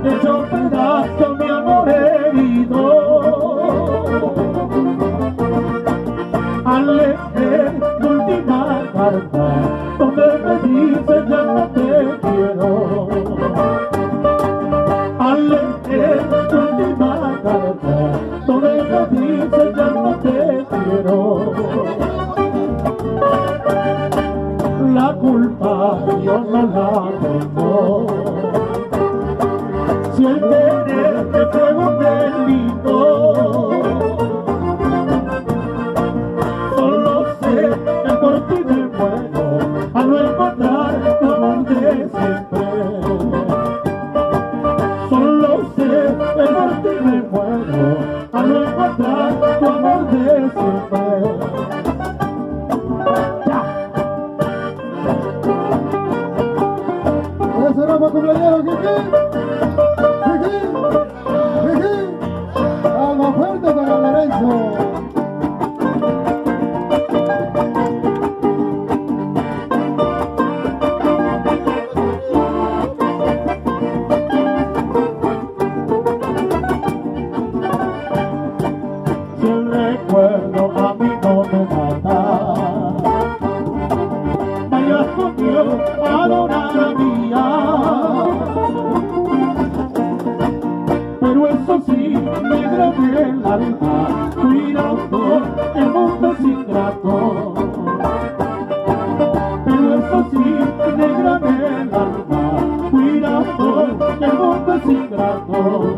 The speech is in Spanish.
hecho pedazo mi amor herido. Al leer tu última carta, donde me dice ya no te quiero. Al leer tu última carta, donde me dice ya no te quiero. La culpa yo no la tengo. Si el quererte fue un delito, solo sé que por ti me muero al no encontrar tu amor de siempre. Solo sé que por ti me muero al no encontrar tu amor de siempre. Eso era para cumpleaños, Kiki. Algo fuerte para Lorenzo. Si el recuerdo a mí no me mata, vayas conmigo a adorar mía. Pero eso sí, negra del alma, cuidado, el mundo es ingrato. Pero eso sí, negra del alma, cuidado, el mundo es ingrato.